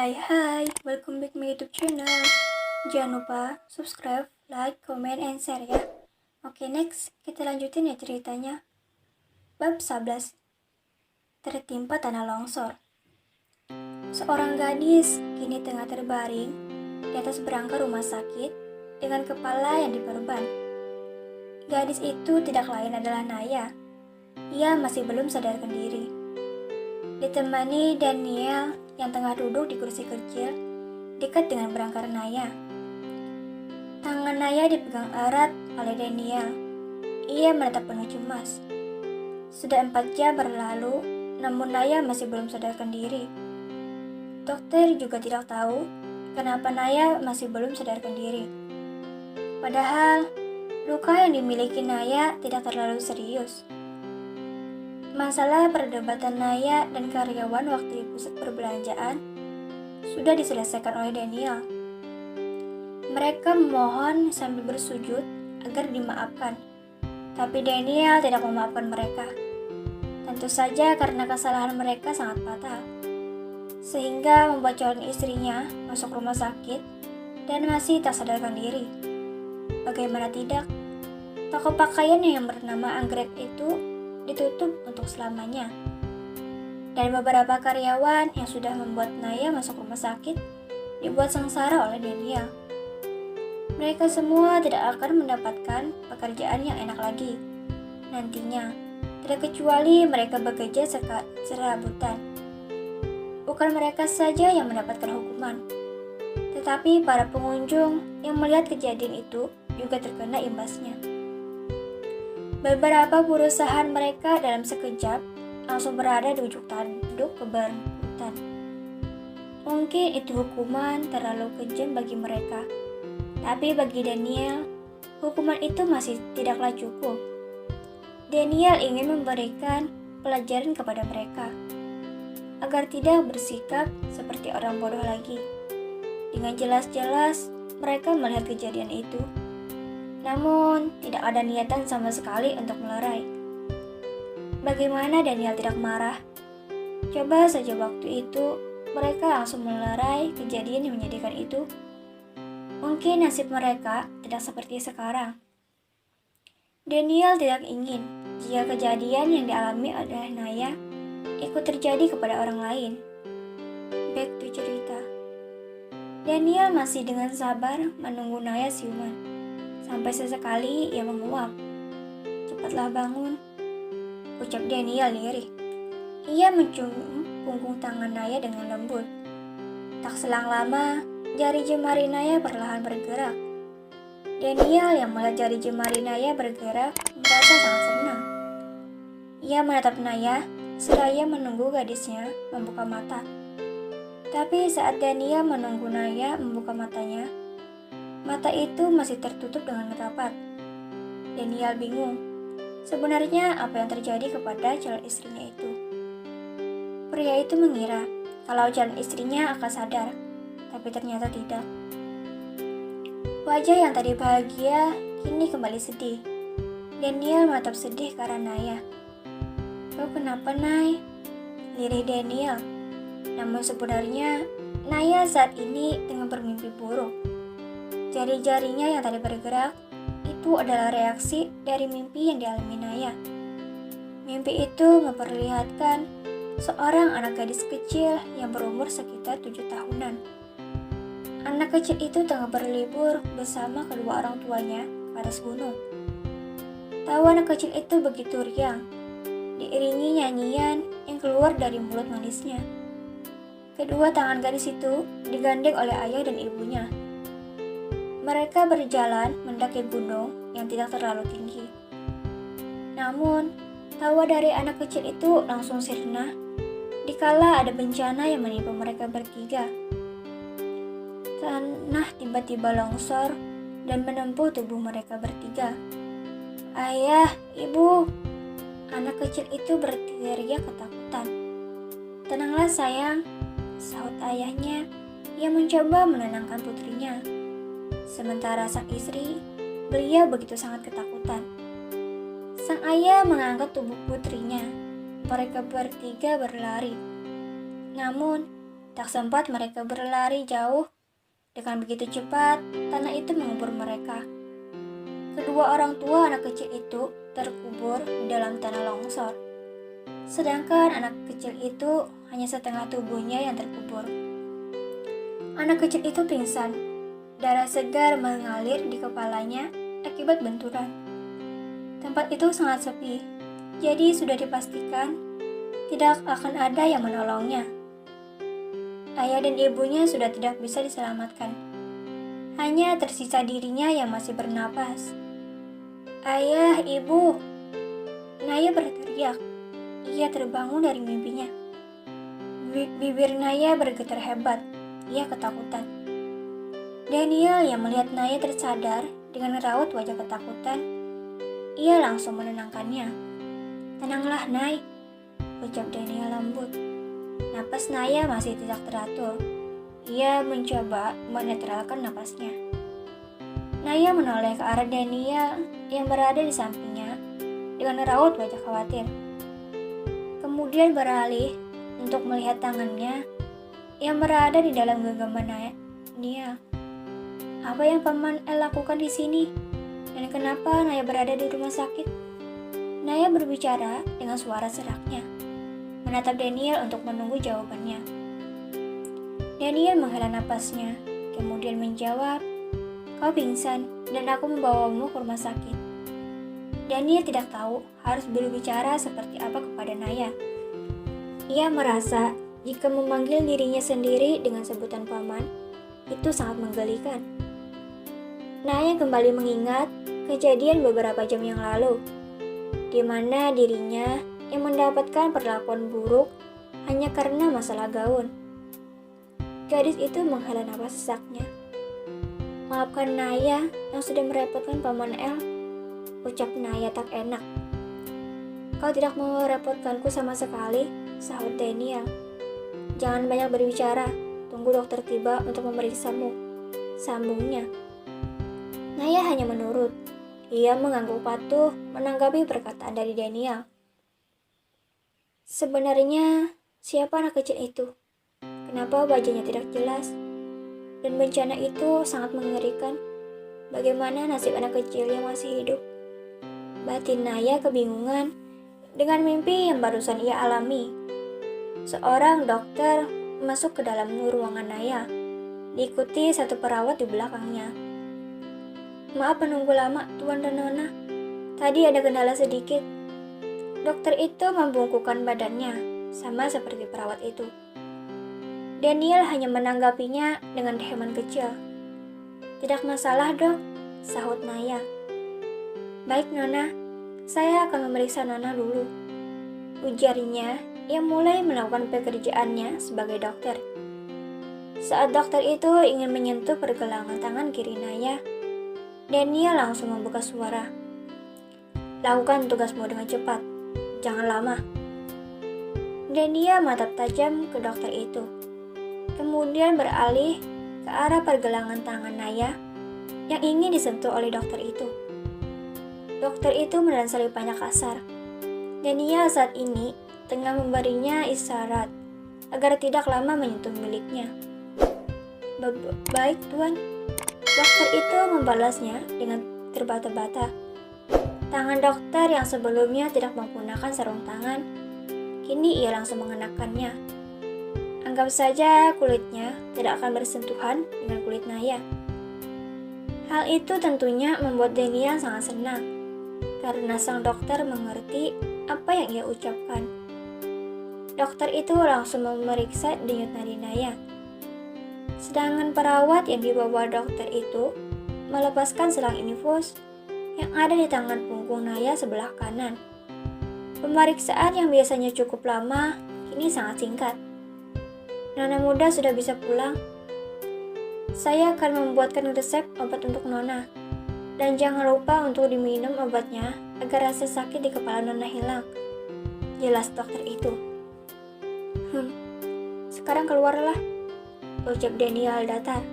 Hai, welcome back my YouTube channel. Jangan lupa subscribe, like, comment, and share ya. Oke, next kita lanjutin ya ceritanya. Bab 11. Tertimpa tanah longsor. Seorang gadis kini tengah terbaring di atas berangka rumah sakit dengan kepala yang diperban. Gadis itu tidak lain adalah Naya. Ia masih belum sadarkan diri. Ditemani Daniel yang tengah duduk di kursi kecil dekat dengan berangkar Naya. Tangan Naya dipegang erat oleh Daniel. Ia menatap penuh cemas. Sudah 4 jam berlalu, namun Naya masih belum sadarkan diri. Dokter juga tidak tahu kenapa Naya masih belum sadarkan diri. Padahal, luka yang dimiliki Naya tidak terlalu serius. Masalah perdebatan Naya dan karyawan waktu di pusat perbelanjaan sudah diselesaikan oleh Daniel. Mereka memohon sambil bersujud agar dimaafkan, tapi Daniel tidak memaafkan mereka. Tentu saja karena kesalahan mereka sangat fatal, sehingga membuat calon istrinya masuk rumah sakit dan masih tak sadarkan diri. Bagaimana tidak, toko pakaian yang bernama Anggrek itu ditutup untuk selamanya. Dan beberapa karyawan yang sudah membuat Naya masuk rumah sakit dibuat sengsara oleh Daniel. Mereka semua tidak akan mendapatkan pekerjaan yang enak lagi nantinya, tidak kecuali mereka bekerja serabutan. Bukan mereka saja yang mendapatkan hukuman, tetapi para pengunjung yang melihat kejadian itu juga terkena imbasnya. Beberapa perusahaan mereka dalam sekejap langsung berada di ujung tanduk kebangkrutan. Mungkin itu hukuman terlalu kejam bagi mereka, tapi bagi Daniel, hukuman itu masih tidaklah cukup. Daniel ingin memberikan pelajaran kepada mereka, agar tidak bersikap seperti orang bodoh lagi. Dengan jelas-jelas mereka melihat kejadian itu, namun tidak ada niatan sama sekali untuk melerai. Bagaimana Daniel tidak marah? Coba saja waktu itu mereka langsung melerai kejadian yang menyedihkan itu. Mungkin nasib mereka tidak seperti sekarang. Daniel tidak ingin jika kejadian yang dialami oleh Naya ikut terjadi kepada orang lain. Back to cerita. Daniel masih dengan sabar menunggu Naya siuman. Sampai sesekali ia menguap. "Cepatlah bangun," ucap Daniel lirih. Ia mencium punggung tangan Naya dengan lembut. Tak selang lama, jari jemari Naya perlahan bergerak. Daniel yang melihat jari jemari Naya bergerak merasa sangat senang. Ia menatap Naya seraya menunggu gadisnya membuka mata. Tapi saat Daniel menunggu Naya membuka matanya, mata itu masih tertutup dengan rapat. Daniel bingung. Sebenarnya apa yang terjadi kepada calon istrinya itu? Pria itu mengira kalau calon istrinya akan sadar, tapi ternyata tidak. Wajah yang tadi bahagia kini kembali sedih. Daniel menatap sedih karena Naya. "Kau kenapa, Nay?" lirih Daniel. Namun sebenarnya Naya saat ini tengah bermimpi buruk. Jari-jarinya yang tadi bergerak itu adalah reaksi dari mimpi yang dialami Naya. Mimpi itu memperlihatkan seorang anak gadis kecil yang berumur sekitar 7 tahunan. Anak kecil itu tengah berlibur bersama kedua orang tuanya ke atas gunung. Tawa anak kecil itu begitu riang, diiringi nyanyian yang keluar dari mulut manisnya. Kedua tangan gadis itu digandeng oleh ayah dan ibunya. Mereka berjalan mendaki gunung yang tidak terlalu tinggi. Namun, tawa dari anak kecil itu langsung sirna dikala ada bencana yang menimpa mereka bertiga. Tanah tiba-tiba longsor dan menempuh tubuh mereka bertiga. "Ayah, ibu!" Anak kecil itu berteriak ketakutan. "Tenanglah sayang," sahut ayahnya yang mencoba menenangkan putrinya. Sementara sang istri, beliau begitu sangat ketakutan. Sang ayah mengangkat tubuh putrinya. Mereka bertiga berlari. Namun, Tak sempat mereka berlari jauh. Dengan begitu cepat, tanah itu mengubur mereka. Kedua orang tua anak kecil itu terkubur di dalam tanah longsor. Sedangkan anak kecil itu hanya setengah tubuhnya yang terkubur. Anak kecil itu pingsan. Darah segar mengalir di kepalanya akibat benturan. Tempat itu sangat sepi, jadi sudah dipastikan tidak akan ada yang menolongnya. Ayah dan ibunya sudah tidak bisa diselamatkan. Hanya tersisa dirinya yang masih bernapas. "Ayah, ibu!" Naya berteriak. Ia terbangun dari mimpinya. Bibir Naya bergetar hebat. Ia ketakutan. Daniel yang melihat Naya tersadar dengan raut wajah ketakutan, ia langsung menenangkannya. "Tenanglah, Nay," ucap Daniel lembut. Napas Naya masih tidak teratur. Ia mencoba menetralkan napasnya. Naya menoleh ke arah Daniel yang berada di sampingnya dengan raut wajah khawatir. Kemudian beralih untuk melihat tangannya yang berada di dalam genggaman Naya. Apa yang Paman El lakukan di sini? Dan kenapa Naya berada di rumah sakit? Naya berbicara dengan suara seraknya, menatap Daniel untuk menunggu jawabannya. Daniel menghela napasnya, kemudian menjawab, "Kau pingsan dan aku membawamu ke rumah sakit." Daniel tidak tahu harus berbicara seperti apa kepada Naya. Ia merasa jika memanggil dirinya sendiri dengan sebutan paman, itu sangat menggelikan. Naya kembali mengingat kejadian beberapa jam yang lalu, di mana dirinya yang mendapatkan perlakuan buruk hanya karena masalah gaun. Gadis itu menghela napas sesaknya. "Maafkan Naya yang sudah merepotkan Paman El," ucap Naya tak enak. "Kau tidak mau merepotkanku sama sekali," sahut Daniel. "Jangan banyak berbicara, tunggu dokter tiba untuk memeriksamu," sambungnya. Naya hanya menurut. Ia mengangguk patuh menanggapi perkataan dari Daniel. Sebenarnya, siapa anak kecil itu? Kenapa wajahnya tidak jelas? Dan bencana itu sangat mengerikan. Bagaimana nasib anak kecil yang masih hidup? Batin Naya kebingungan dengan mimpi yang barusan ia alami. Seorang dokter masuk ke dalam ruangan Naya, diikuti satu perawat di belakangnya. "Maaf menunggu lama, Tuan dan Nona. Tadi ada kendala sedikit." Dokter itu membungkukkan badannya, sama seperti perawat itu. Daniel hanya menanggapinya dengan deheman kecil. "Tidak masalah, Dok," sahut Naya. "Baik, Nona. Saya akan memeriksa Nona dulu," ujarnya yang mulai melakukan pekerjaannya sebagai dokter. Saat dokter itu ingin menyentuh pergelangan tangan kiri Naya, Daniel langsung membuka suara. "Lakukan tugasmu dengan cepat. Jangan lama." Daniel menatap tajam ke dokter itu. Kemudian beralih ke arah pergelangan tangan Naya yang ingin disentuh oleh dokter itu. Dokter itu meransali banyak kasar. Daniel saat ini tengah memberinya isyarat agar tidak lama menyentuh miliknya. "Baik, Tuan." Dokter itu membalasnya dengan terbata-bata. Tangan dokter yang sebelumnya tidak menggunakan sarung tangan, kini ia langsung mengenakannya. Anggap saja kulitnya tidak akan bersentuhan dengan kulit Naya. Hal itu tentunya membuat Daniel sangat senang, karena sang dokter mengerti apa yang ia ucapkan. Dokter itu langsung memeriksa denyut nadi Naya. Sedangkan perawat yang dibawa dokter itu melepaskan selang infus yang ada di tangan punggung Naya sebelah kanan. Pemeriksaan yang biasanya cukup lama, kini sangat singkat. "Nona muda sudah bisa pulang. Saya akan membuatkan resep obat untuk Nona. Dan jangan lupa untuk diminum obatnya agar rasa sakit di kepala Nona hilang," jelas dokter itu. Sekarang keluarlah," ucap Daniel datar.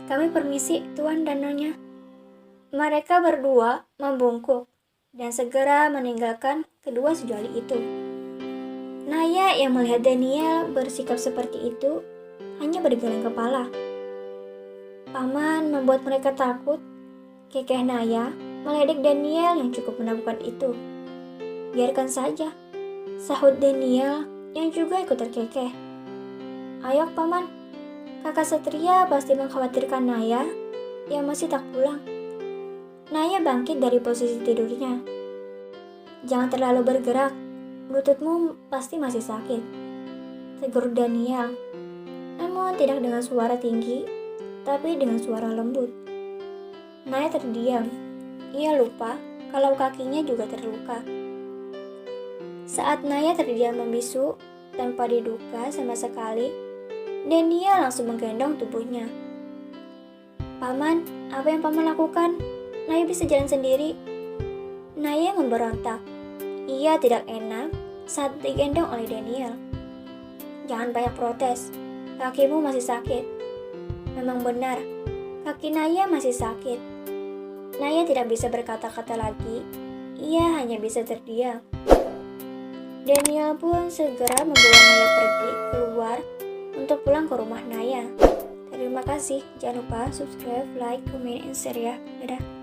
"Kami permisi, Tuan dan Nyonya." Mereka berdua membungkuk dan segera meninggalkan kedua sejoli itu. Naya yang melihat Daniel bersikap seperti itu hanya bergeleng kepala. Paman membuat mereka takut. Kekeh Naya meledek Daniel yang cukup menakutkan itu. Biarkan saja, sahut Daniel yang juga ikut terkekeh. Ayo paman, kakak Satria pasti mengkhawatirkan Naya yang masih tak pulang. Naya bangkit dari posisi tidurnya. Jangan terlalu bergerak, lututmu pasti masih sakit, tegur Daniel. Namun tidak dengan suara tinggi, tapi dengan suara lembut. Naya terdiam. Ia lupa kalau kakinya juga terluka. Saat Naya terdiam membisu tanpa diduga sama sekali, Daniel langsung menggendong tubuhnya. Paman, apa yang paman lakukan? Naya bisa jalan sendiri. Naya memberontak. Ia tidak enak saat digendong oleh Daniel. Jangan banyak protes, kakimu masih sakit. Memang benar, kaki Naya masih sakit. Naya tidak bisa berkata-kata lagi, ia hanya bisa terdiam. Daniel pun segera membawa Naya pergi keluar untuk pulang ke rumah Naya. Terima kasih, jangan lupa subscribe, like, comment, and share ya. Dadah.